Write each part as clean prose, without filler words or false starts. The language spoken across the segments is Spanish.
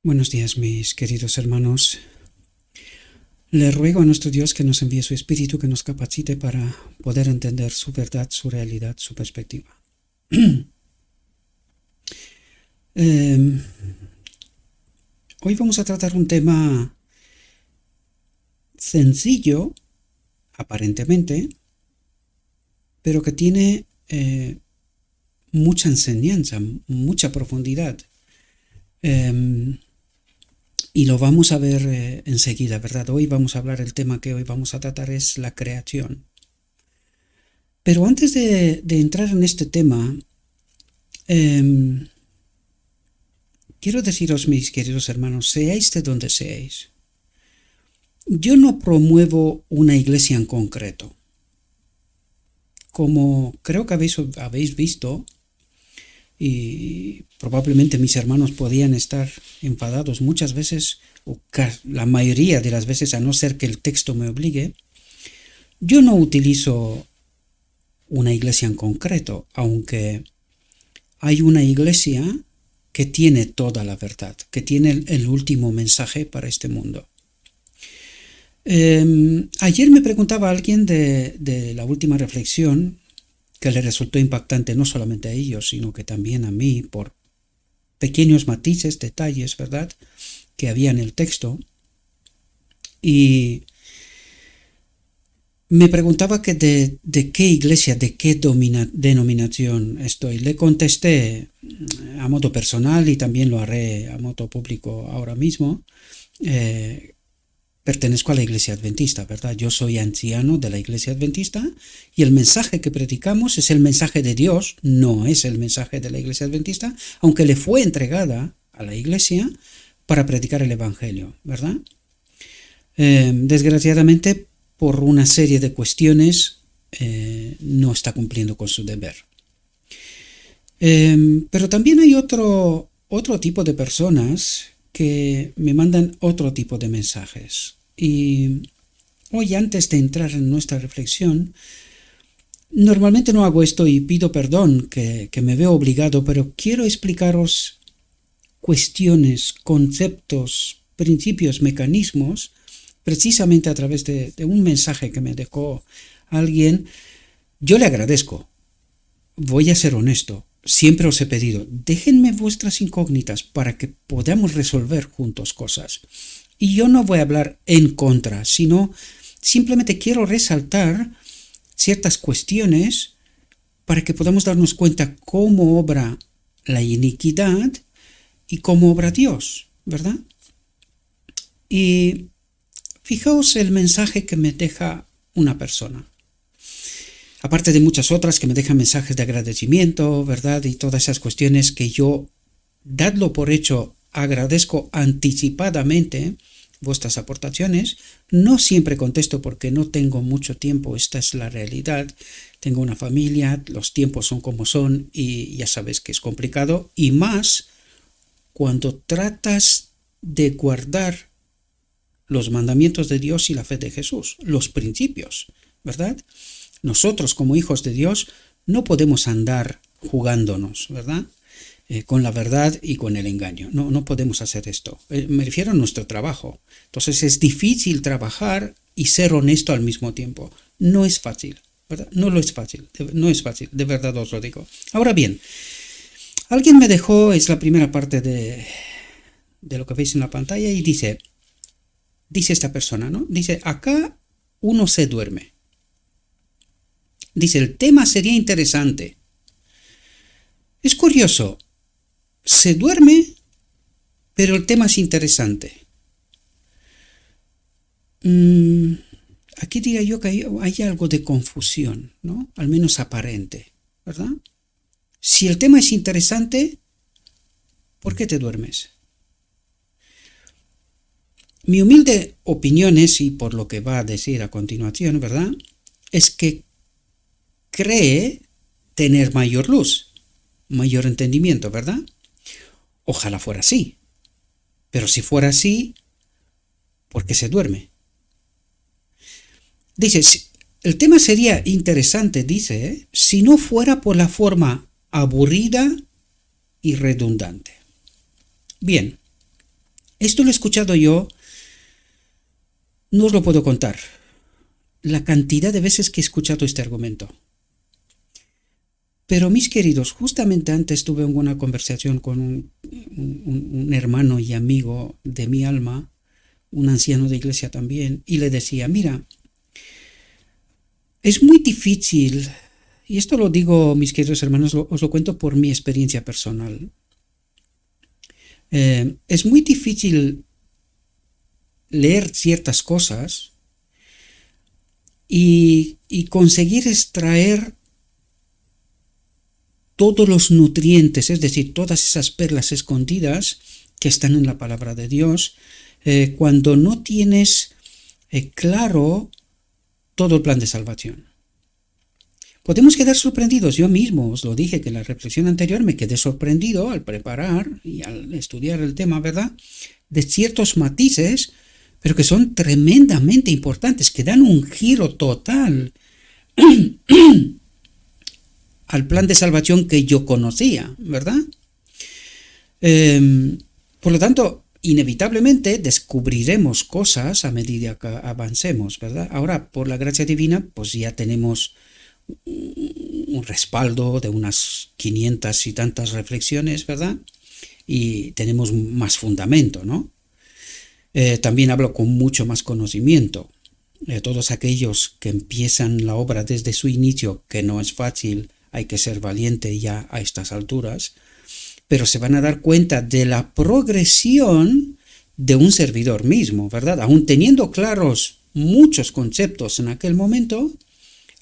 Buenos días, mis queridos hermanos. Le ruego a nuestro Dios que nos envíe su Espíritu, que nos capacite para poder entender su verdad, su realidad, su perspectiva. Eh, Hoy vamos a tratar un tema sencillo, aparentemente, pero que tiene mucha enseñanza, mucha profundidad. Y lo vamos a ver enseguida, ¿verdad? Hoy vamos a hablar, el tema que hoy vamos a tratar es la creación. Pero antes de entrar en este tema, quiero deciros, mis queridos hermanos, seáis de donde seáis, yo no promuevo una iglesia en concreto. Como creo que habéis visto, y probablemente mis hermanos podían estar enfadados muchas veces, o la mayoría de las veces, a no ser que el texto me obligue, yo no utilizo una iglesia en concreto, aunque hay una iglesia que tiene toda la verdad, que tiene el último mensaje para este mundo. Ayer me preguntaba alguien de la última reflexión, que le resultó impactante no solamente a ellos, sino que también a mí, por pequeños matices, detalles, ¿verdad?, que había en el texto. Y me preguntaba que de qué iglesia, de qué denominación estoy. Le contesté a modo personal, y también lo haré a modo público ahora mismo. Pertenezco a la Iglesia Adventista, ¿verdad? Yo soy anciano de la Iglesia Adventista y el mensaje que predicamos es el mensaje de Dios, no es el mensaje de la Iglesia Adventista, aunque le fue entregada a la Iglesia para predicar el Evangelio, ¿verdad? Desgraciadamente, por una serie de cuestiones, no está cumpliendo con su deber. Pero también hay otro tipo de personas que me mandan otro tipo de mensajes. Y hoy, antes de entrar en nuestra reflexión, normalmente no hago esto y pido perdón, que me veo obligado, pero quiero explicaros cuestiones, conceptos, principios, mecanismos, precisamente a través de un mensaje que me dejó alguien. Yo le agradezco, voy a ser honesto, siempre os he pedido, déjenme vuestras incógnitas para que podamos resolver juntos cosas. Y yo no voy a hablar en contra, sino simplemente quiero resaltar ciertas cuestiones para que podamos darnos cuenta cómo obra la iniquidad y cómo obra Dios, ¿verdad? Y fijaos el mensaje que me deja una persona. Aparte de muchas otras que me dejan mensajes de agradecimiento, ¿verdad? Y todas esas cuestiones que yo, dadlo por hecho, agradezco anticipadamente vuestras aportaciones. No siempre contesto porque no tengo mucho tiempo, esta es la realidad. Tengo una familia, los tiempos son como son y ya sabes que es complicado. Y más cuando tratas de guardar los mandamientos de Dios y la fe de Jesús, los principios, ¿verdad? Nosotros, como hijos de Dios, no podemos andar jugándonos, ¿verdad?, con la verdad y con el engaño. No podemos hacer esto. Me refiero a nuestro trabajo. Entonces es difícil trabajar y ser honesto al mismo tiempo. No es fácil, ¿verdad? No lo es fácil. No es fácil, de verdad os lo digo. Ahora bien, alguien me dejó, es la primera parte de lo que veis en la pantalla, y dice esta persona, ¿no? Dice, acá uno se duerme. Dice, el tema sería interesante. Es curioso, se duerme, pero el tema es interesante. Aquí diría yo que hay algo de confusión, ¿no? Al menos aparente, ¿verdad? Si el tema es interesante, ¿por qué te duermes? Mi humilde opinión es, y por lo que va a decir a continuación, ¿verdad?, es que cree tener mayor luz, mayor entendimiento, ¿verdad? Ojalá fuera así. Pero si fuera así, ¿por qué se duerme? Dice, el tema sería interesante, dice, si no fuera por la forma aburrida y redundante. Bien, Esto lo he escuchado yo, no os lo puedo contar, la cantidad de veces que he escuchado este argumento. Pero mis queridos, justamente antes tuve una conversación con un hermano y amigo de mi alma, un anciano de iglesia también, y le decía, mira, es muy difícil, y esto lo digo, mis queridos hermanos, os lo cuento por mi experiencia personal. Es muy difícil leer ciertas cosas y conseguir extraer todos los nutrientes, es decir, todas esas perlas escondidas que están en la palabra de Dios, cuando no tienes claro todo el plan de salvación. Podemos quedar sorprendidos. Yo mismo os lo dije que en la reflexión anterior me quedé sorprendido al preparar y al estudiar el tema, ¿verdad?, de ciertos matices, pero que son tremendamente importantes, que dan un giro total al plan de salvación que yo conocía, ¿verdad? Por lo tanto, inevitablemente descubriremos cosas a medida que avancemos, ¿verdad? Ahora, por la gracia divina, pues ya tenemos un respaldo de unas 500 y tantas reflexiones, ¿verdad? Y tenemos más fundamento, ¿no? También hablo con mucho más conocimiento. Todos aquellos que empiezan la obra desde su inicio, que no es fácil, hay que ser valiente ya a estas alturas, pero se van a dar cuenta de la progresión de un servidor mismo, ¿verdad? Aún teniendo claros muchos conceptos en aquel momento,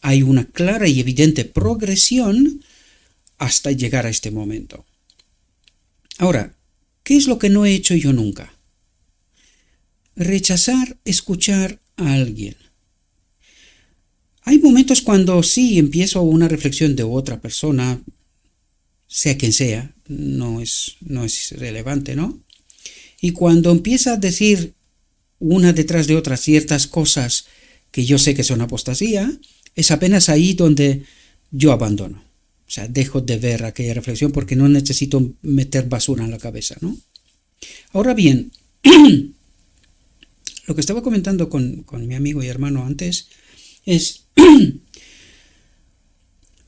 hay una clara y evidente progresión hasta llegar a este momento. Ahora, ¿qué es lo que no he hecho yo nunca? Rechazar escuchar a alguien. Hay momentos cuando sí empiezo una reflexión de otra persona, sea quien sea, no es relevante, ¿no? Y cuando empieza a decir una detrás de otra ciertas cosas que yo sé que son apostasía, es apenas ahí donde yo abandono. O sea, dejo de ver aquella reflexión porque no necesito meter basura en la cabeza, ¿no? Ahora bien, lo que estaba comentando con mi amigo y hermano antes es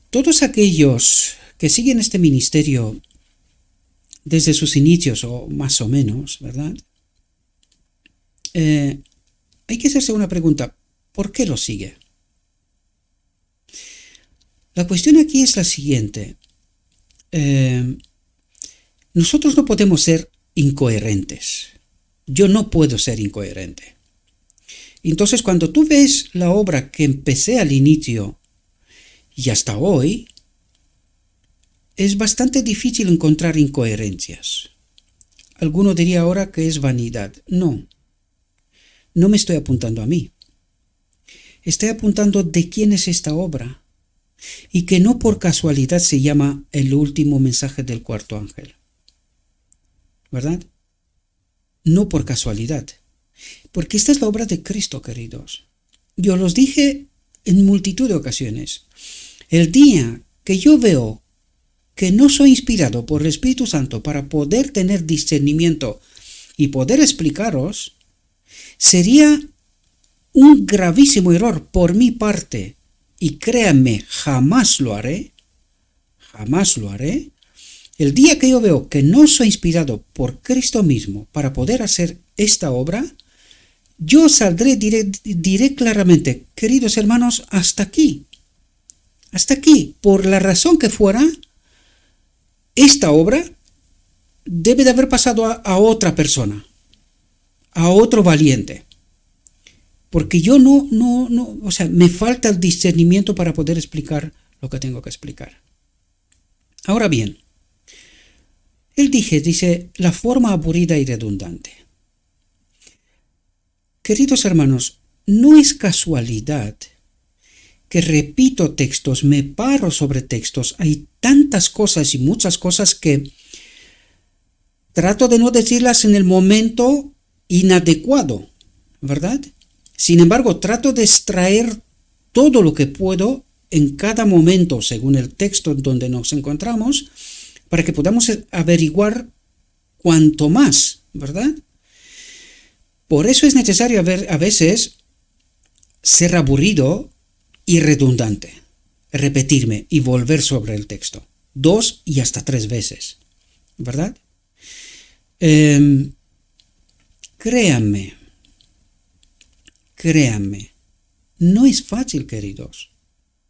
todos aquellos que siguen este ministerio desde sus inicios o más o menos, ¿verdad? Hay que hacerse una pregunta, ¿por qué lo sigue? La cuestión aquí es la siguiente. Nosotros no podemos ser incoherentes. Yo no puedo ser incoherente. Entonces, cuando tú ves la obra que empecé al inicio y hasta hoy, es bastante difícil encontrar incoherencias. Alguno diría ahora que es vanidad. No me estoy apuntando a mí. Estoy apuntando de quién es esta obra y que no por casualidad se llama el último mensaje del cuarto ángel. ¿Verdad? No por casualidad. Porque esta es la obra de Cristo, queridos. Yo los dije en multitud de ocasiones. El día que yo veo que no soy inspirado por el Espíritu Santo para poder tener discernimiento y poder explicaros, sería un gravísimo error por mi parte, y créanme, jamás lo haré, el día que yo veo que no soy inspirado por Cristo mismo para poder hacer esta obra, yo saldré, diré claramente, queridos hermanos, hasta aquí, por la razón que fuera, esta obra debe de haber pasado a otra persona, a otro valiente. Porque yo o sea, me falta el discernimiento para poder explicar lo que tengo que explicar. Ahora bien, él dice, la forma aburrida y redundante. Queridos hermanos, no es casualidad que repito textos, me paro sobre textos, hay tantas cosas y muchas cosas que trato de no decirlas en el momento inadecuado, ¿verdad? Sin embargo, trato de extraer todo lo que puedo en cada momento, según el texto en donde nos encontramos, para que podamos averiguar cuanto más, ¿verdad? Por eso es necesario a veces ser aburrido y redundante, repetirme y volver sobre el texto 2 y hasta 3 veces, ¿verdad? Créanme, no es fácil, queridos,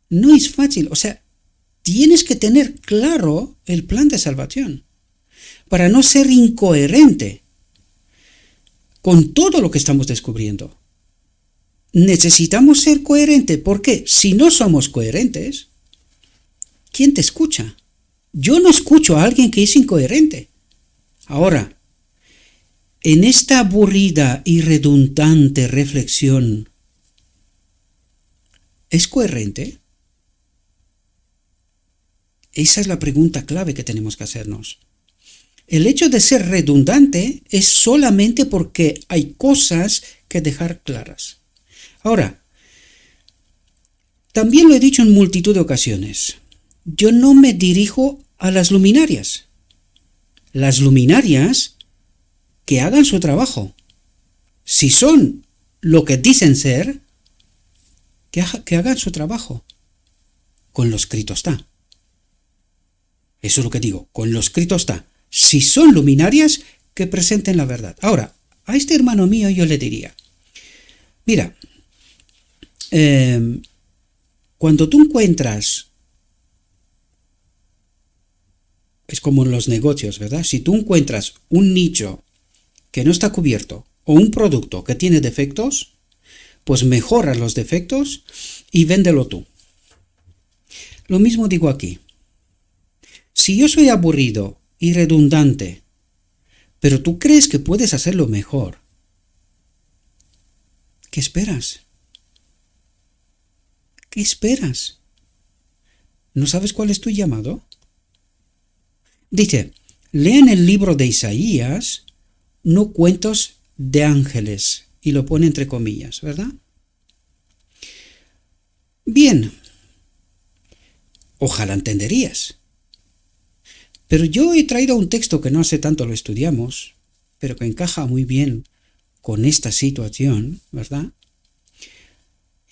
no es fácil, o sea, tienes que tener claro el plan de salvación para no ser incoherente con todo lo que estamos descubriendo. Necesitamos ser coherentes, porque si no somos coherentes, ¿quién te escucha? Yo no escucho a alguien que es incoherente. Ahora, en esta aburrida y redundante reflexión, ¿es coherente? Esa es la pregunta clave que tenemos que hacernos. El hecho de ser redundante es solamente porque hay cosas que dejar claras. Ahora, también lo he dicho en multitud de ocasiones, yo no me dirijo a las luminarias. Las luminarias que hagan su trabajo. Si son lo que dicen ser, que hagan su trabajo. Con lo escrito está. Eso es lo que digo, con lo escrito está. Si son luminarias, que presenten la verdad. Ahora, a este hermano mío yo le diría, mira, cuando tú encuentras, es como en los negocios, ¿verdad? Si tú encuentras un nicho que no está cubierto o un producto que tiene defectos, pues mejora los defectos y véndelo tú. Lo mismo digo aquí. Si yo soy aburrido y redundante, pero tú crees que puedes hacerlo mejor, ¿qué esperas? ¿Qué esperas? ¿No sabes cuál es tu llamado? Dice, lean el libro de Isaías, no cuentos de ángeles, y lo pone entre comillas, ¿verdad? Bien, ojalá entenderías. Pero yo he traído un texto que no hace tanto lo estudiamos, pero que encaja muy bien con esta situación, ¿verdad?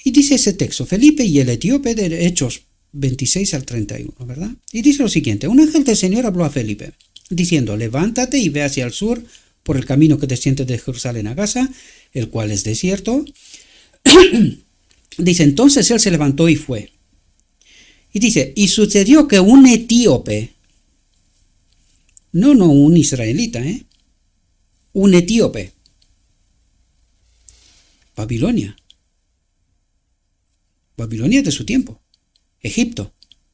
Y dice ese texto, Felipe y el etíope de Hechos 26 al 31, ¿verdad? Y dice lo siguiente, un ángel del Señor habló a Felipe, diciendo, levántate y ve hacia el sur por el camino que desciende de Jerusalén a Gaza, el cual es desierto. Dice, entonces él se levantó y fue. Y dice, y sucedió que un etíope, no un israelita, un etíope, Babilonia de su tiempo, Egipto,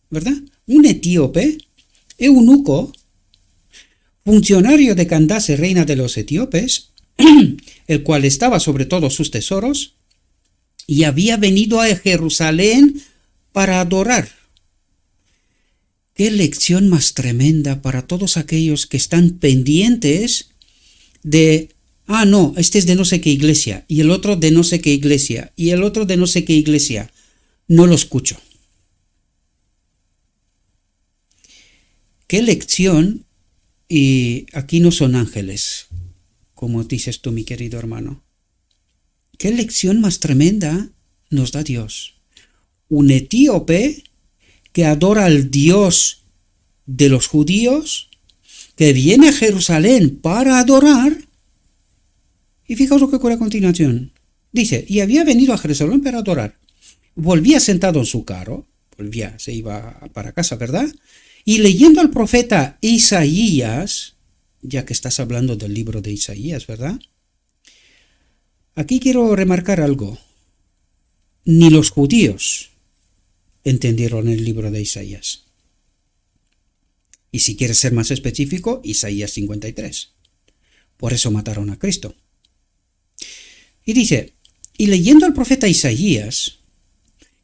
¿verdad? Un etíope, eunuco, funcionario de Candace, reina de los etíopes, el cual estaba sobre todos sus tesoros, y había venido a Jerusalén para adorar. Qué lección más tremenda para todos aquellos que están pendientes de, no, este es de no sé qué iglesia, y el otro de no sé qué iglesia, y el otro de no sé qué iglesia. No lo escucho. Qué lección, y aquí no son ángeles, como dices tú, mi querido hermano. Qué lección más tremenda nos da Dios. Un etíope que adora al Dios de los judíos, que viene a Jerusalén para adorar, y fijaos lo que ocurre a continuación. Dice, y había venido a Jerusalén para adorar. Volvía sentado en su carro, se iba para casa, ¿verdad? Y leyendo al profeta Isaías, ya que estás hablando del libro de Isaías, ¿verdad? Aquí quiero remarcar algo. Ni los judíos entendieron el libro de Isaías. Y si quieres ser más específico, Isaías 53. Por eso mataron a Cristo. Y dice, y leyendo al profeta Isaías,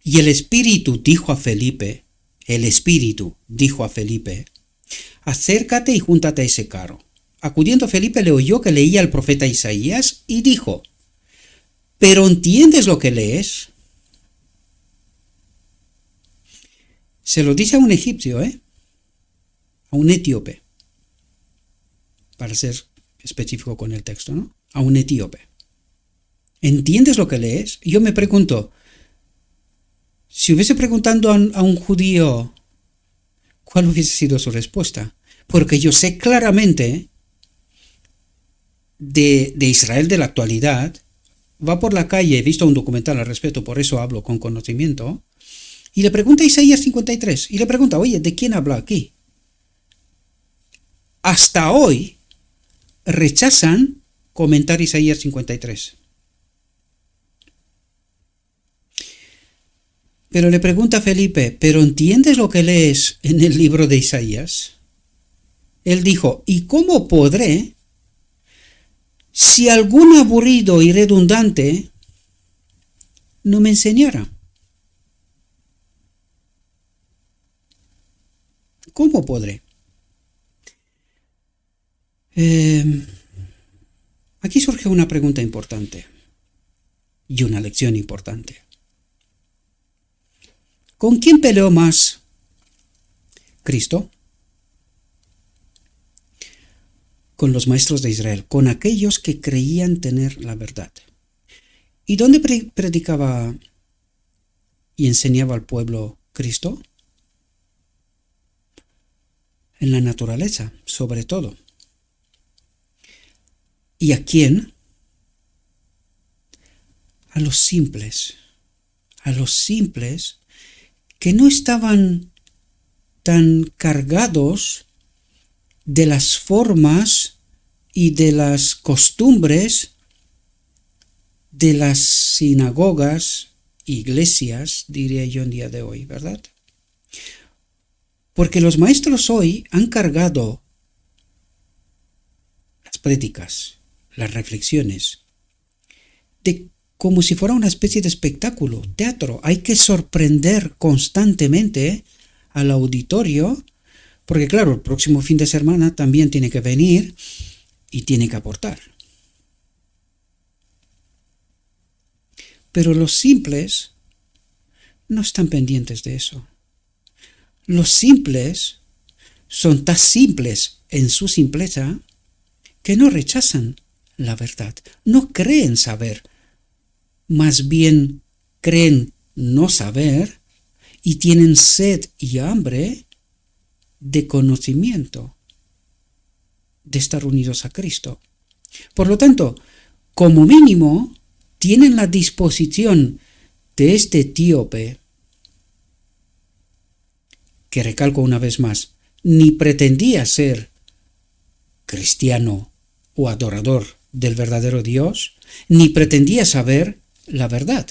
y el Espíritu dijo a Felipe, acércate y júntate a ese carro. Acudiendo Felipe le oyó que leía al profeta Isaías y dijo, ¿pero entiendes lo que lees? Se lo dice a un egipcio, a un etíope, para ser específico con el texto, ¿no? A un etíope. ¿Entiendes lo que lees? Yo me pregunto, si hubiese preguntado a un judío, ¿cuál hubiese sido su respuesta? Porque yo sé claramente de Israel de la actualidad, va por la calle, he visto un documental al respecto, por eso hablo con conocimiento, y le pregunta a Isaías 53, y le pregunta, oye, ¿de quién habla aquí? Hasta hoy rechazan comentar Isaías 53. Pero le pregunta a Felipe, ¿pero entiendes lo que lees en el libro de Isaías? Él dijo, ¿y cómo podré si algún aburrido y redundante no me enseñara? ¿Cómo podré? Aquí surge una pregunta importante y una lección importante. ¿Con quién peleó más Cristo? Con los maestros de Israel, con aquellos que creían tener la verdad. ¿Y dónde predicaba y enseñaba al pueblo Cristo? En la naturaleza, sobre todo. ¿Y a quién? A los simples que no estaban tan cargados de las formas y de las costumbres de las sinagogas, iglesias, diría yo en día de hoy, ¿verdad? Porque los maestros hoy han cargado las prédicas, las reflexiones, de como si fuera una especie de espectáculo, teatro. Hay que sorprender constantemente al auditorio, porque claro, el próximo fin de semana también tiene que venir y tiene que aportar. Pero los simples no están pendientes de eso. Los simples son tan simples en su simpleza que no rechazan la verdad, no creen saber, más bien creen no saber y tienen sed y hambre de conocimiento, de estar unidos a Cristo. Por lo tanto, como mínimo, tienen la disposición de este etíope, que recalco una vez más, ni pretendía ser cristiano o adorador del verdadero Dios, ni pretendía saber la verdad,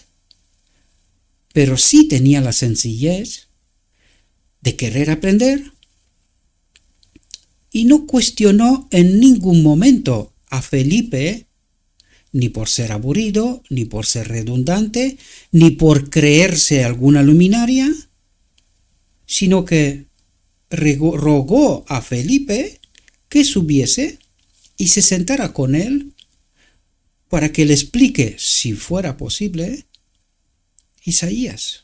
pero sí tenía la sencillez de querer aprender y no cuestionó en ningún momento a Felipe, ni por ser aburrido, ni por ser redundante, ni por creerse alguna luminaria, sino que rogó a Felipe que subiese y se sentara con él para que le explique, si fuera posible, Isaías.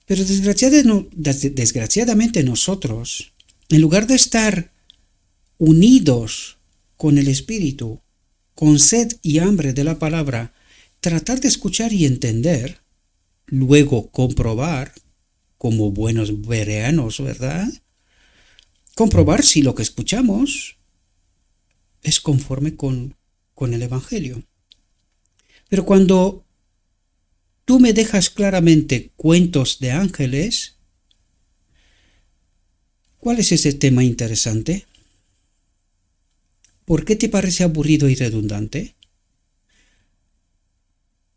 Pero desgraciadamente nosotros, en lugar de estar unidos con el Espíritu, con sed y hambre de la palabra, tratar de escuchar y entender, luego comprobar, como buenos bereanos, ¿verdad? Comprobar si lo que escuchamos es conforme con el Evangelio. Pero cuando tú me dejas claramente cuentos de ángeles, ¿cuál es ese tema interesante? ¿Por qué te parece aburrido y redundante?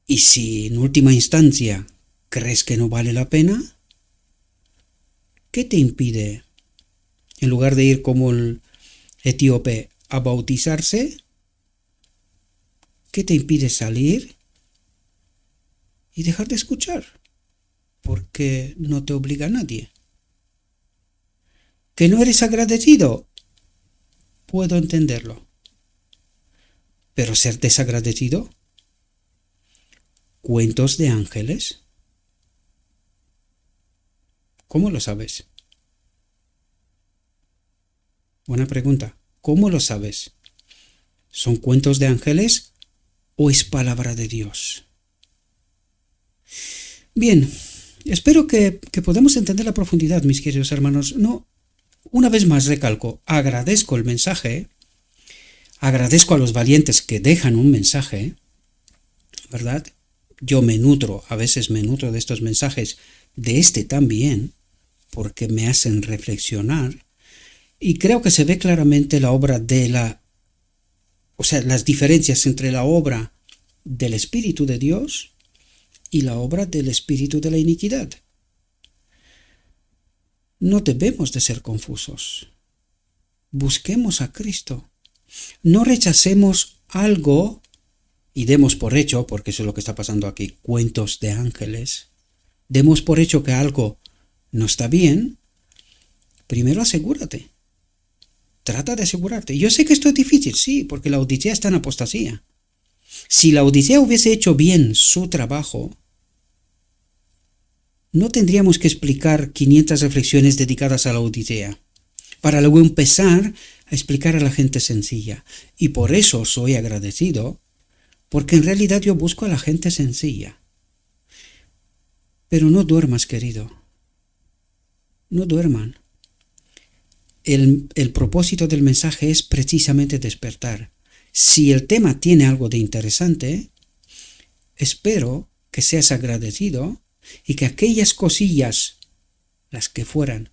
Y si en última instancia crees que no vale la pena, ¿qué te impide, en lugar de ir como el etíope a bautizarse, qué te impide salir y dejar de escuchar? Porque no te obliga a nadie. ¿Que no eres agradecido? Puedo entenderlo. Pero ser desagradecido, ¿cuentos de ángeles? ¿Cómo lo sabes? Buena pregunta. ¿Cómo lo sabes? ¿Son cuentos de ángeles o es palabra de Dios? Bien, espero que podamos entender la profundidad, mis queridos hermanos. No, una vez más recalco, agradezco el mensaje, agradezco a los valientes que dejan un mensaje, ¿verdad? Yo a veces me nutro de estos mensajes, de este también, porque me hacen reflexionar, y creo que se ve claramente la obra las diferencias entre la obra del Espíritu de Dios y la obra del espíritu de la iniquidad. No debemos de ser confusos. Busquemos a Cristo. No rechacemos algo y demos por hecho, porque eso es lo que está pasando aquí, cuentos de ángeles. Demos por hecho que algo no está bien. Primero asegúrate. Trata de asegurarte. Yo sé que esto es difícil, sí, porque la Odisea está en apostasía. Si la Odisea hubiese hecho bien su trabajo, no tendríamos que explicar 500 reflexiones dedicadas a la Odisea, para luego empezar a explicar a la gente sencilla. Y por eso soy agradecido, porque en realidad yo busco a la gente sencilla. Pero no duermas, querido. No duerman. El propósito del mensaje es precisamente despertar. Si el tema tiene algo de interesante, espero que seas agradecido y que aquellas cosillas, las que fueran,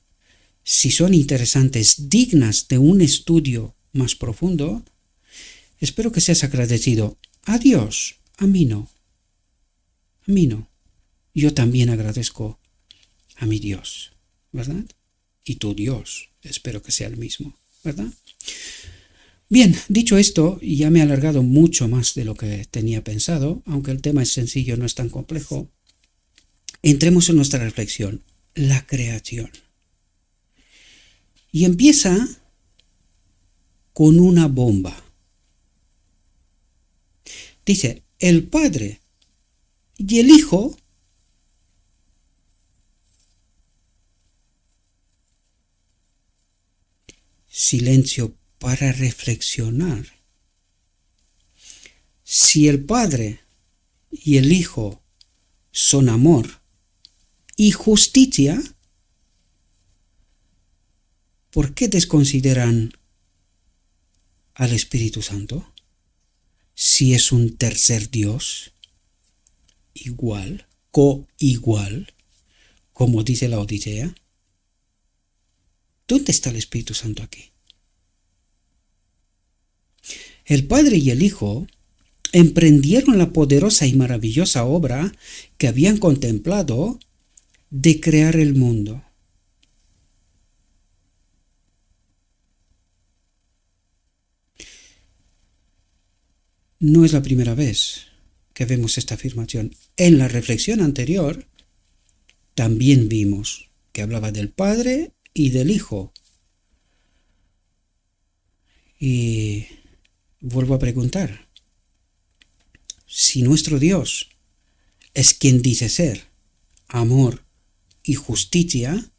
si son interesantes, dignas de un estudio más profundo, espero que seas agradecido. A Dios, a mí no. A mí no. Yo también agradezco a mi Dios, ¿verdad? Y tu Dios, espero que sea el mismo, ¿verdad? Bien, dicho esto, y ya me he alargado mucho más de lo que tenía pensado, aunque el tema es sencillo, no es tan complejo, entremos en nuestra reflexión, la creación. Y empieza con una bomba. Dice, el Padre y el Hijo silencio para reflexionar. Si el Padre y el Hijo son amor y justicia, ¿por qué desconsideran al Espíritu Santo? Si es un tercer Dios, igual, coigual, como dice la Odisea. ¿Dónde está el Espíritu Santo aquí? El Padre y el Hijo emprendieron la poderosa y maravillosa obra que habían contemplado de crear el mundo. No es la primera vez que vemos esta afirmación. En la reflexión anterior también vimos que hablaba del Padre y del Hijo. Y vuelvo a preguntar, si nuestro Dios es quien dice ser amor y justicia,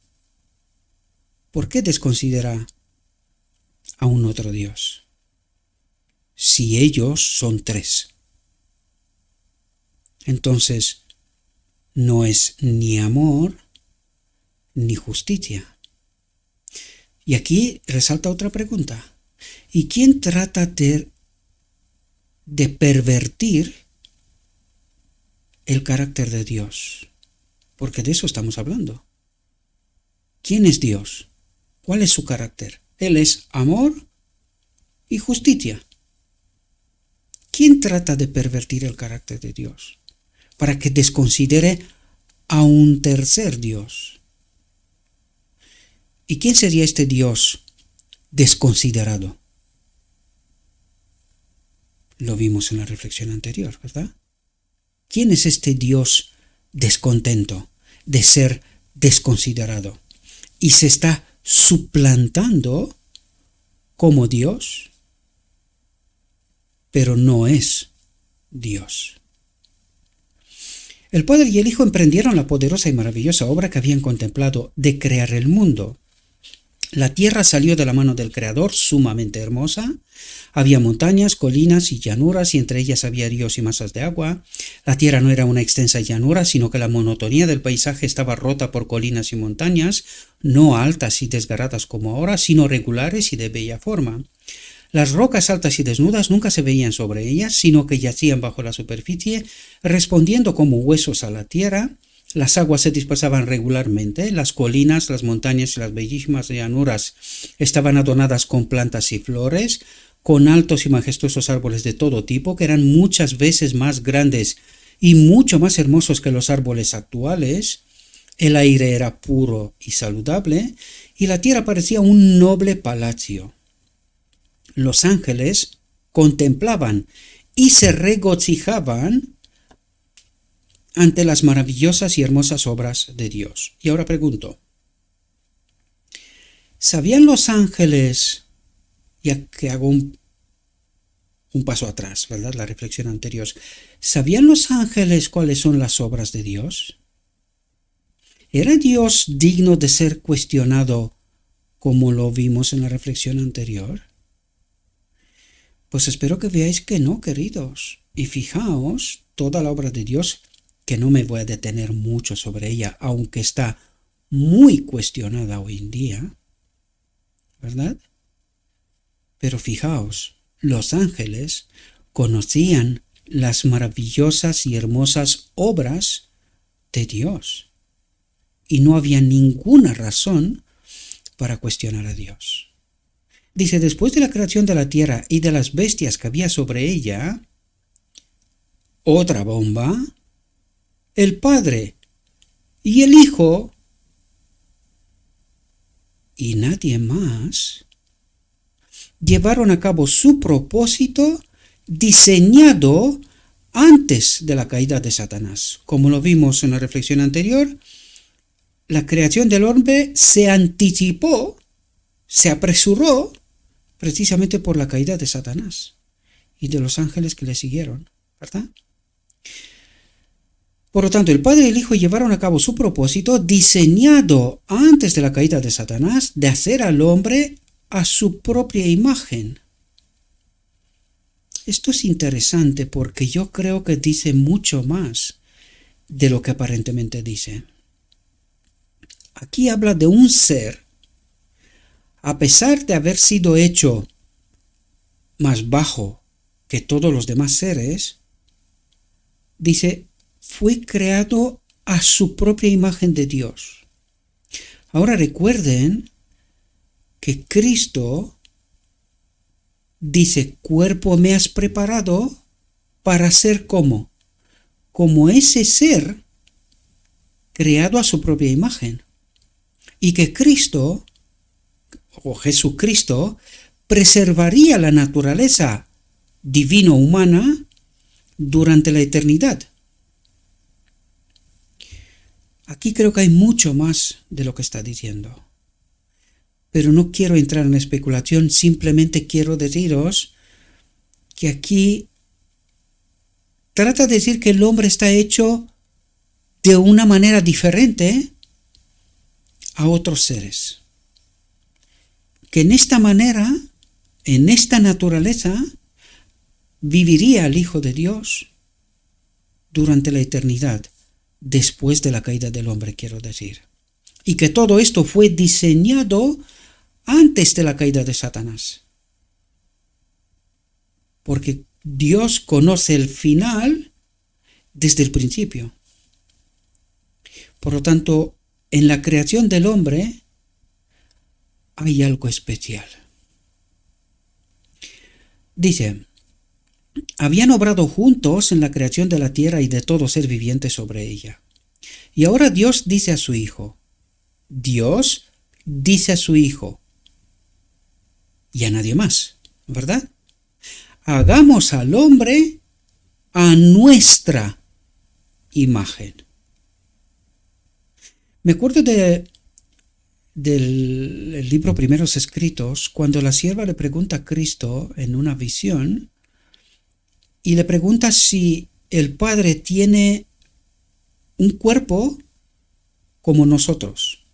¿por qué desconsidera a un otro Dios? Si ellos son tres. Entonces, no es ni amor ni justicia. Y aquí resalta otra pregunta. ¿Y quién trata de pervertir el carácter de Dios? Porque de eso estamos hablando. ¿Quién es Dios? ¿Cuál es su carácter? Él es amor y justicia. ¿Quién trata de pervertir el carácter de Dios para que desconsidere a un tercer Dios? ¿Y quién sería este Dios desconsiderado? Lo vimos en la reflexión anterior, ¿verdad? ¿Quién es este Dios descontento de ser desconsiderado y se está suplantando como Dios, pero no es Dios? El Padre y el Hijo emprendieron la poderosa y maravillosa obra que habían contemplado de crear el mundo. La tierra salió de la mano del Creador, sumamente hermosa. Había montañas, colinas y llanuras, y entre ellas había ríos y masas de agua. La tierra no era una extensa llanura, sino que la monotonía del paisaje estaba rota por colinas y montañas, no altas y desgarradas como ahora, sino regulares y de bella forma. Las rocas altas y desnudas nunca se veían sobre ellas, sino que yacían bajo la superficie, respondiendo como huesos a la tierra. Las aguas se dispersaban regularmente, las colinas, las montañas y las bellísimas llanuras estaban adornadas con plantas y flores, con altos y majestuosos árboles de todo tipo, que eran muchas veces más grandes y mucho más hermosos que los árboles actuales. El aire era puro y saludable, y la tierra parecía un noble palacio. Los ángeles contemplaban y se regocijaban ante las maravillosas y hermosas obras de Dios. Y ahora pregunto, ¿sabían los ángeles, ya que hago un paso atrás, ¿verdad? La reflexión anterior, ¿sabían los ángeles cuáles son las obras de Dios? ¿Era Dios digno de ser cuestionado como lo vimos en la reflexión anterior? Pues espero que veáis que no, queridos. Y fijaos, toda la obra de Dios, que no me voy a detener mucho sobre ella, aunque está muy cuestionada hoy en día, ¿verdad? Pero fijaos, los ángeles conocían las maravillosas y hermosas obras de Dios, y no había ninguna razón para cuestionar a Dios. Dice, después de la creación de la tierra y de las bestias que había sobre ella, otra bomba, el Padre y el Hijo y nadie más llevaron a cabo su propósito diseñado antes de la caída de Satanás. Como lo vimos en la reflexión anterior, la creación del hombre se anticipó, se apresuró precisamente por la caída de Satanás y de los ángeles que le siguieron, ¿verdad? Por lo tanto, el Padre y el Hijo llevaron a cabo su propósito diseñado antes de la caída de Satanás de hacer al hombre a su propia imagen. Esto es interesante porque yo creo que dice mucho más de lo que aparentemente dice. Aquí habla de un ser, a pesar de haber sido hecho más bajo que todos los demás seres, dice, fue creado a su propia imagen de Dios. Ahora recuerden que Cristo dice, cuerpo me has preparado para ser como ese ser creado a su propia imagen. Y que Cristo, o Jesucristo, preservaría la naturaleza divino-humana durante la eternidad. Aquí creo que hay mucho más de lo que está diciendo. Pero no quiero entrar en especulación, simplemente quiero deciros que aquí trata de decir que el hombre está hecho de una manera diferente a otros seres. Que en esta manera, en esta naturaleza, viviría el Hijo de Dios durante la eternidad, después de la caída del hombre, quiero decir. Y que todo esto fue diseñado antes de la caída de Satanás. Porque Dios conoce el final desde el principio. Por lo tanto, en la creación del hombre hay algo especial. Dice, habían obrado juntos en la creación de la tierra y de todo ser viviente sobre ella. Y ahora Dios dice a su Hijo, Dios dice a su Hijo, y a nadie más, ¿verdad? Hagamos al hombre a nuestra imagen. Me acuerdo del libro Primeros Escritos, cuando la sierva le pregunta a Cristo en una visión, y le pregunta si el Padre tiene un cuerpo como nosotros.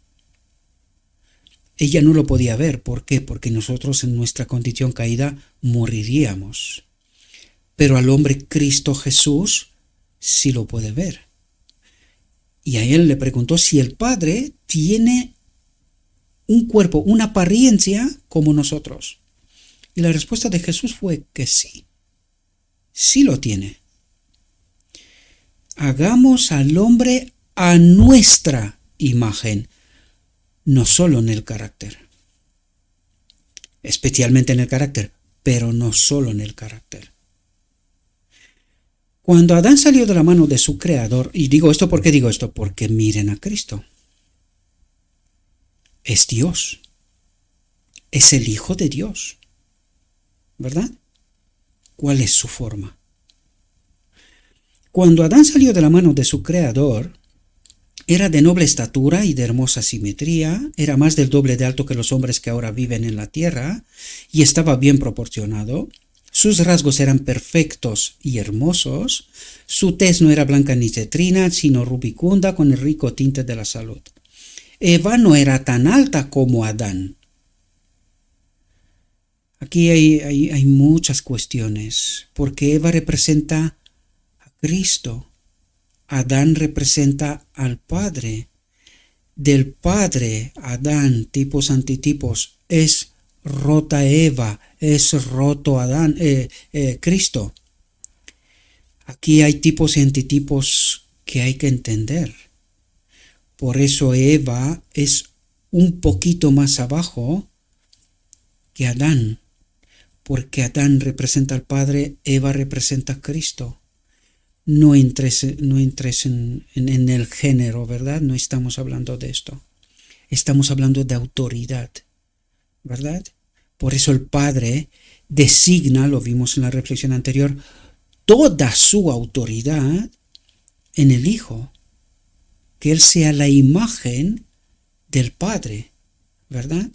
Ella no lo podía ver. ¿Por qué? Porque nosotros en nuestra condición caída moriríamos. Pero al hombre Cristo Jesús sí lo puede ver. Y a él le preguntó si el Padre tiene un cuerpo, una apariencia como nosotros. Y la respuesta de Jesús fue que sí. Sí lo tiene. Hagamos al hombre a nuestra imagen, no solo en el carácter. Especialmente en el carácter, pero no solo en el carácter. Cuando Adán salió de la mano de su creador, y digo esto porque miren a Cristo. Es Dios. Es el Hijo de Dios. ¿Verdad? ¿Cuál es su forma? Cuando Adán salió de la mano de su creador, era de noble estatura y de hermosa simetría, era más del doble de alto que los hombres que ahora viven en la tierra, y estaba bien proporcionado. Sus rasgos eran perfectos y hermosos, su tez no era blanca ni cetrina, sino rubicunda con el rico tinte de la salud. Eva no era tan alta como Adán. Aquí hay muchas cuestiones, porque Eva representa a Cristo, Adán representa al Padre. Del Padre, Adán, tipos antitipos, es rota Eva, es roto Adán, Cristo. Aquí hay tipos y antitipos que hay que entender. Por eso Eva es un poquito más abajo que Adán, porque Adán representa al Padre, Eva representa a Cristo. No entres en el género, ¿verdad? No estamos hablando de esto. Estamos hablando de autoridad, ¿verdad? Por eso el Padre designa, lo vimos en la reflexión anterior, toda su autoridad en el Hijo. Que Él sea la imagen del Padre, ¿verdad?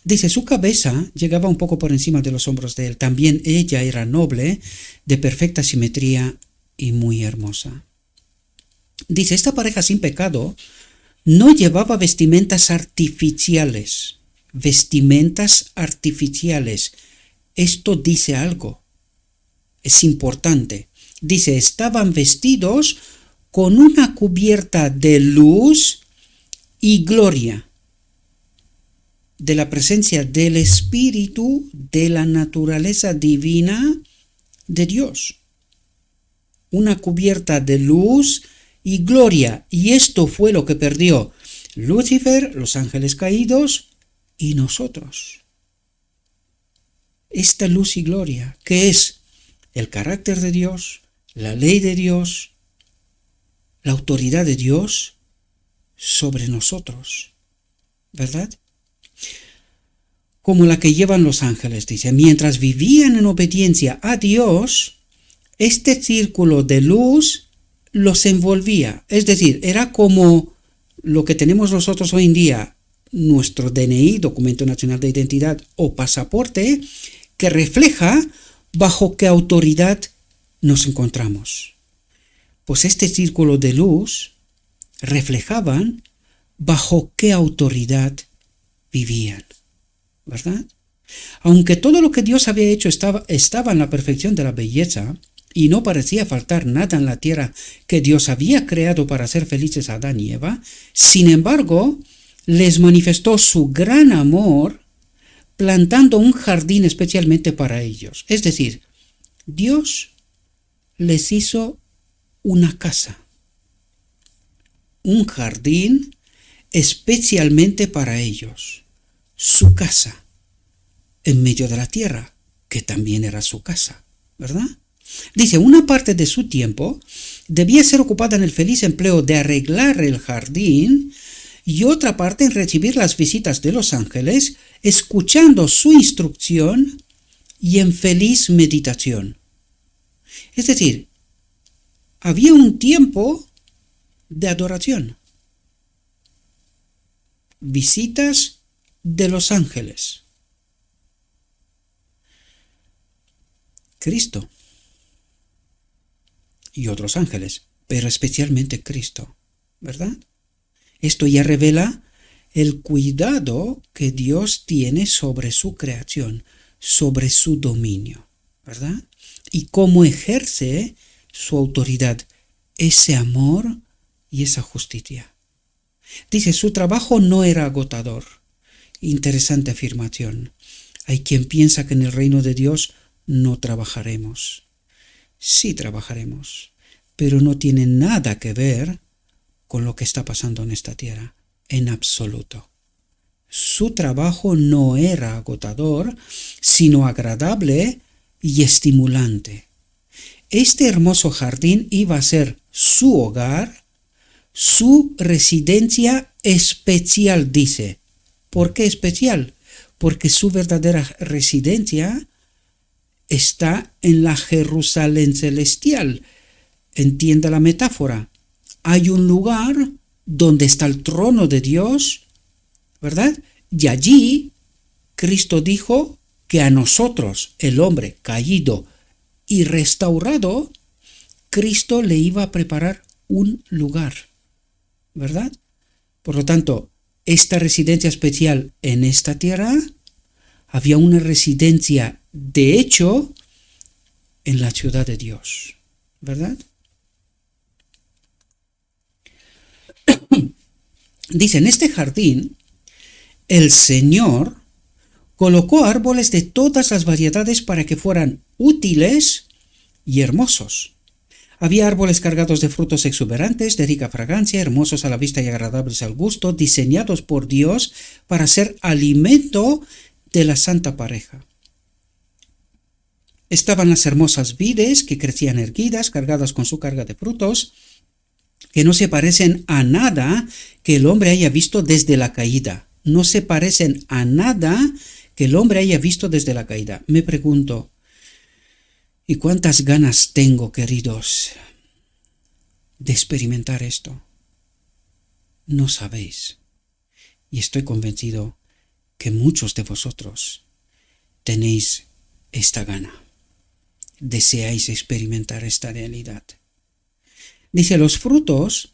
Dice, su cabeza llegaba un poco por encima de los hombros de Él. También ella era noble, de perfecta simetría y muy hermosa. Dice, esta pareja sin pecado no llevaba vestimentas artificiales. Vestimentas artificiales. Esto dice algo. Es importante. Dice, estaban vestidos con una cubierta de luz y gloria, de la presencia del Espíritu, de la naturaleza divina de Dios. Una cubierta de luz y gloria. Y esto fue lo que perdió Lucifer, los ángeles caídos y nosotros. Esta luz y gloria, que es el carácter de Dios, la ley de Dios, la autoridad de Dios sobre nosotros, ¿verdad? Como la que llevan los ángeles, dice, mientras vivían en obediencia a Dios, este círculo de luz los envolvía. Es decir, era como lo que tenemos nosotros hoy en día, nuestro DNI, Documento Nacional de Identidad, o pasaporte, que refleja bajo qué autoridad nos encontramos. Pues este círculo de luz reflejaban bajo qué autoridad vivían, ¿verdad? Aunque todo lo que Dios había hecho estaba en la perfección de la belleza y no parecía faltar nada en la tierra que Dios había creado para hacer felices a Adán y Eva, sin embargo, les manifestó su gran amor plantando un jardín especialmente para ellos. Es decir, Dios les hizo una casa, un jardín especialmente para ellos, su casa, en medio de la tierra, que también era su casa, ¿verdad? Dice, una parte de su tiempo debía ser ocupada en el feliz empleo de arreglar el jardín y otra parte en recibir las visitas de los ángeles, escuchando su instrucción y en feliz meditación. Es decir, había un tiempo de adoración, visitas de los ángeles, Cristo y otros ángeles, pero especialmente Cristo, ¿verdad? Esto ya revela el cuidado que Dios tiene sobre su creación, sobre su dominio, ¿verdad? Y cómo ejerce su autoridad, ese amor y esa justicia. Dice, su trabajo no era agotador. Interesante afirmación. Hay quien piensa que en el reino de Dios no trabajaremos. Sí trabajaremos, pero no tiene nada que ver con lo que está pasando en esta tierra, en absoluto. Su trabajo no era agotador, sino agradable y estimulante. Este hermoso jardín iba a ser su hogar, su residencia especial, dice. ¿Por qué especial? Porque su verdadera residencia está en la Jerusalén celestial. Entienda la metáfora. Hay un lugar donde está el trono de Dios, ¿verdad? Y allí Cristo dijo que a nosotros, el hombre caído y restaurado, Cristo le iba a preparar un lugar, ¿verdad? Por lo tanto, esta residencia especial en esta tierra, había una residencia de hecho en la ciudad de Dios, ¿verdad? Dice, en este jardín, el Señor colocó árboles de todas las variedades para que fueran útiles y hermosos. Había árboles cargados de frutos exuberantes, de rica fragancia, hermosos a la vista y agradables al gusto, diseñados por Dios para ser alimento de la santa pareja. Estaban las hermosas vides que crecían erguidas, cargadas con su carga de frutos, que no se parecen a nada que el hombre haya visto desde la caída. No se parecen a nada que el hombre haya visto desde la caída. Me pregunto, ¿y cuántas ganas tengo, queridos, de experimentar esto? No sabéis. Y estoy convencido que muchos de vosotros tenéis esta gana. Deseáis experimentar esta realidad. Dice, los frutos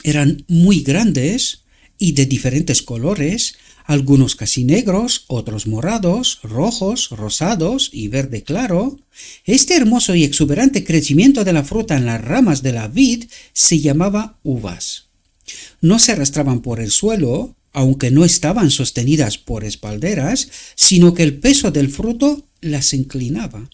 eran muy grandes y de diferentes colores, algunos casi negros, otros morados, rojos, rosados y verde claro. Este hermoso y exuberante crecimiento de la fruta en las ramas de la vid se llamaba uvas. No se arrastraban por el suelo, aunque no estaban sostenidas por espalderas, sino que el peso del fruto las inclinaba.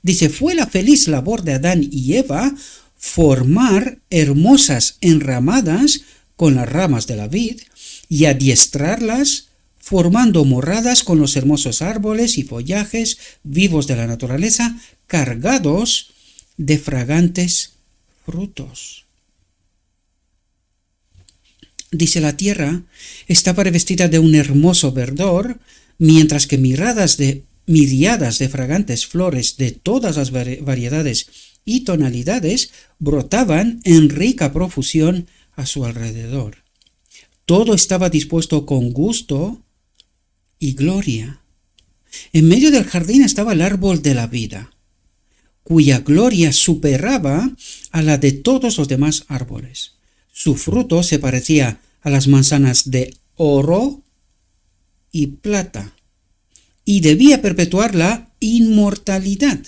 Dice, fue la feliz labor de Adán y Eva formar hermosas enramadas con las ramas de la vid y adiestrarlas, formando moradas con los hermosos árboles y follajes vivos de la naturaleza, cargados de fragantes frutos. Dice, la tierra estaba revestida de un hermoso verdor, mientras que miríadas de fragantes flores de todas las variedades y tonalidades brotaban en rica profusión a su alrededor. Todo estaba dispuesto con gusto y gloria. En medio del jardín estaba el árbol de la vida, cuya gloria superaba a la de todos los demás árboles. Su fruto se parecía a las manzanas de oro y plata, y debía perpetuar la inmortalidad.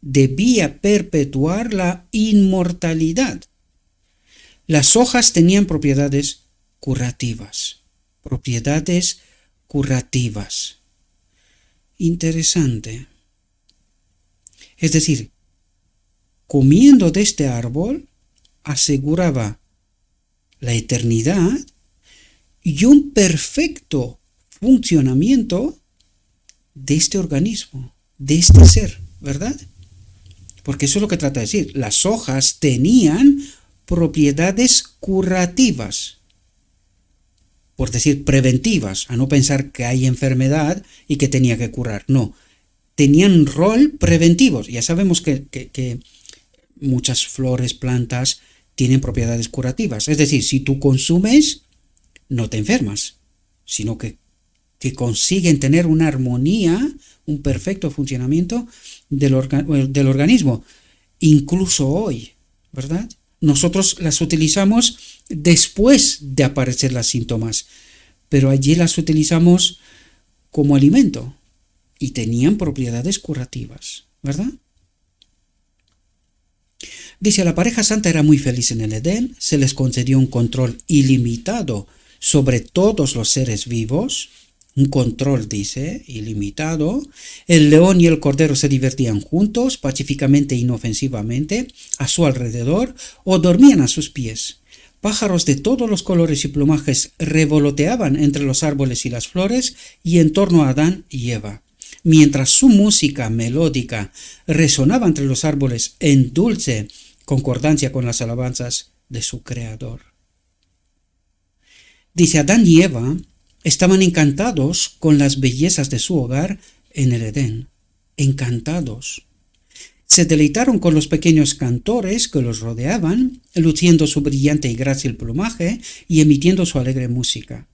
Debía perpetuar la inmortalidad. Las hojas tenían propiedades curativas. Propiedades curativas. Interesante. Es decir, comiendo de este árbol aseguraba la eternidad y un perfecto funcionamiento de este organismo, de este ser, ¿verdad? Porque eso es lo que trata de decir. Las hojas tenían propiedades curativas, por decir preventivas, a no pensar que hay enfermedad y que tenía que curar. No, tenían rol preventivos. Ya sabemos que muchas flores, plantas tienen propiedades curativas. Es decir, si tú consumes, no te enfermas, sino que consiguen tener una armonía, un perfecto funcionamiento del organismo. Incluso hoy, ¿verdad? Nosotros las utilizamos después de aparecer los síntomas, pero allí las utilizamos como alimento y tenían propiedades curativas, ¿verdad? Dice, la pareja santa era muy feliz en el Edén, se les concedió un control ilimitado sobre todos los seres vivos, un control, dice, ilimitado. El león y el cordero se divertían juntos, pacíficamente e inofensivamente, a su alrededor, o dormían a sus pies. Pájaros de todos los colores y plumajes revoloteaban entre los árboles y las flores y en torno a Adán y Eva, mientras su música melódica resonaba entre los árboles en dulce concordancia con las alabanzas de su Creador. Dice, Adán y Eva estaban encantados con las bellezas de su hogar en el Edén, encantados. Se deleitaron con los pequeños cantores que los rodeaban, luciendo su brillante y grácil plumaje y emitiendo su alegre música.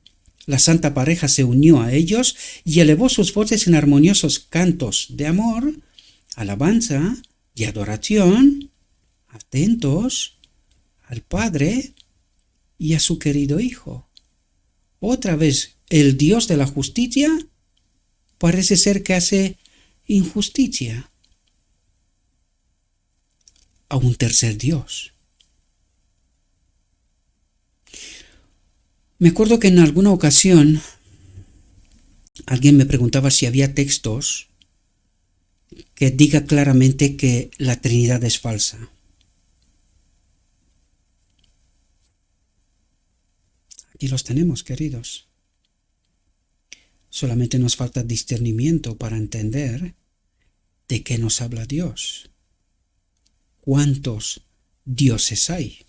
La santa pareja se unió a ellos y elevó sus voces en armoniosos cantos de amor, alabanza y adoración, atentos al Padre y a su querido Hijo. Otra vez, el Dios de la justicia parece ser que hace injusticia a un tercer Dios. Me acuerdo que en alguna ocasión alguien me preguntaba si había textos que diga claramente que la Trinidad es falsa. Aquí los tenemos, queridos. Solamente nos falta discernimiento para entender de qué nos habla Dios. ¿Cuántos dioses hay?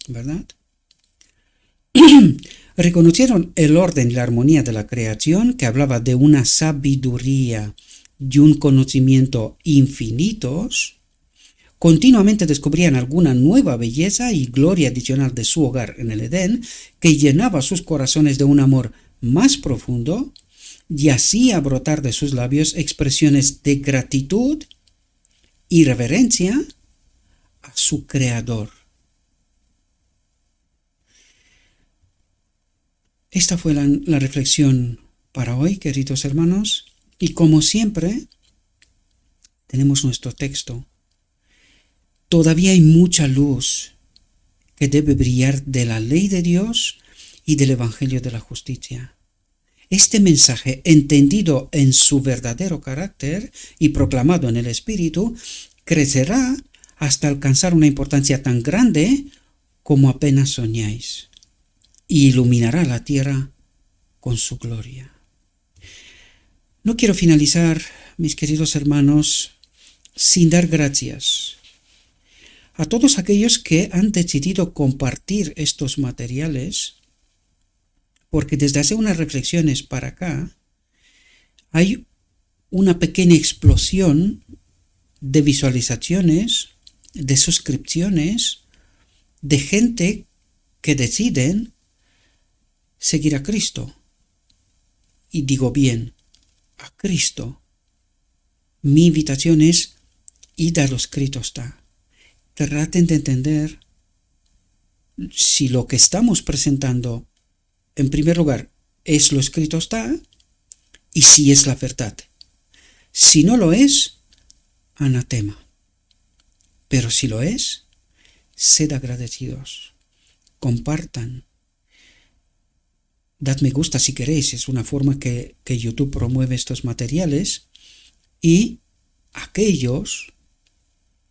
¿Verdad? Reconocieron el orden y la armonía de la creación, que hablaba de una sabiduría y un conocimiento infinitos. Continuamente descubrían alguna nueva belleza y gloria adicional de su hogar en el Edén, que llenaba sus corazones de un amor más profundo y hacía brotar de sus labios expresiones de gratitud y reverencia a su Creador. Esta fue la reflexión para hoy, queridos hermanos, y como siempre, tenemos nuestro texto. Todavía hay mucha luz que debe brillar de la ley de Dios y del Evangelio de la justicia. Este mensaje, entendido en su verdadero carácter y proclamado en el Espíritu, crecerá hasta alcanzar una importancia tan grande como apenas soñáis, y iluminará la tierra con su gloria. No quiero finalizar, mis queridos hermanos, sin dar gracias a todos aquellos que han decidido compartir estos materiales, porque desde hace unas reflexiones para acá hay una pequeña explosión de visualizaciones, de suscripciones, de gente que deciden seguir a Cristo. Y digo bien, a Cristo. Mi invitación es id a lo escrito está. Traten de entender si lo que estamos presentando, en primer lugar, es lo escrito está y si es la verdad. Si no lo es, anatema. Pero si lo es, sed agradecidos. Compartan. Dad me gusta si queréis, es una forma que YouTube promueve estos materiales. Y aquellos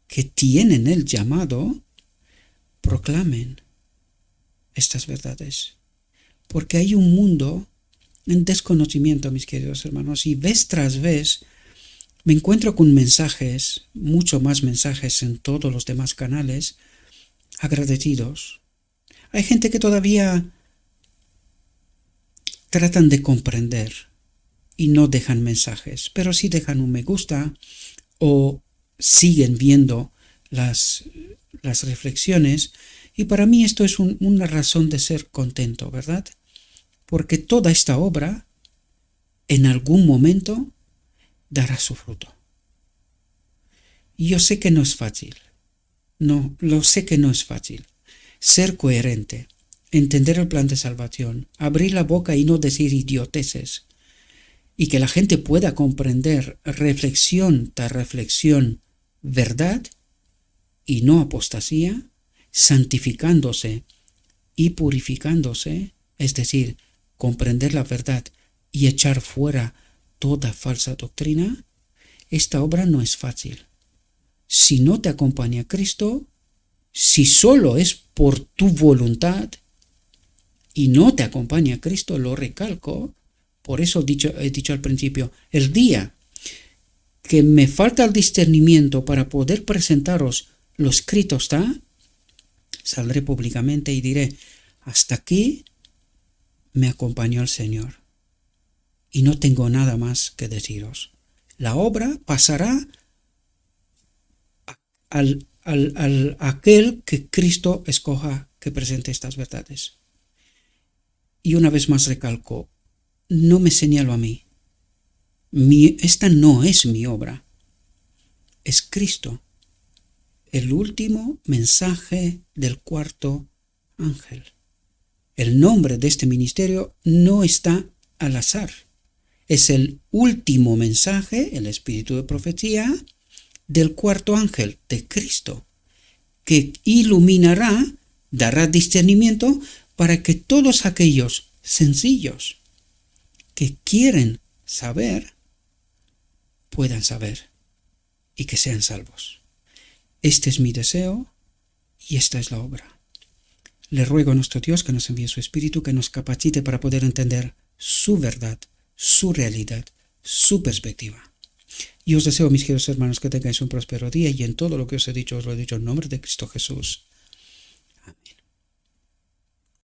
que tienen el llamado, proclamen estas verdades. Porque hay un mundo en desconocimiento, mis queridos hermanos, y vez tras vez me encuentro con mensajes, mucho más mensajes en todos los demás canales, agradecidos. Hay gente que todavía tratan de comprender y no dejan mensajes, pero sí dejan un me gusta o siguen viendo las reflexiones, y para mí esto es una razón de ser contento, ¿verdad? Porque toda esta obra en algún momento dará su fruto. Y yo sé que no es fácil, No, lo sé que no es fácil. Ser coherente, entender el plan de salvación, abrir la boca y no decir idioteces, y que la gente pueda comprender reflexión tras reflexión, verdad y no apostasía, santificándose y purificándose, es decir, comprender la verdad y echar fuera toda falsa doctrina. Esta obra no es fácil. Si no te acompaña Cristo, si solo es por tu voluntad y no te acompaña Cristo, lo recalco, por eso he dicho al principio, el día que me falta el discernimiento para poder presentaros lo escrito está, saldré públicamente y diré, hasta aquí me acompañó el Señor y no tengo nada más que deciros. La obra pasará al aquel que Cristo escoja que presente estas verdades. Y una vez más recalco, no me señalo a mí. Esta no es mi obra. Es Cristo, el último mensaje del cuarto ángel. El nombre de este ministerio no está al azar. Es el último mensaje, el espíritu de profecía, del cuarto ángel, de Cristo, que iluminará, dará discernimiento para que todos aquellos sencillos que quieren saber, puedan saber y que sean salvos. Este es mi deseo y esta es la obra. Le ruego a nuestro Dios que nos envíe su Espíritu, que nos capacite para poder entender su verdad, su realidad, su perspectiva. Y os deseo, mis queridos hermanos, que tengáis un próspero día y en todo lo que os he dicho, os lo he dicho en nombre de Cristo Jesús.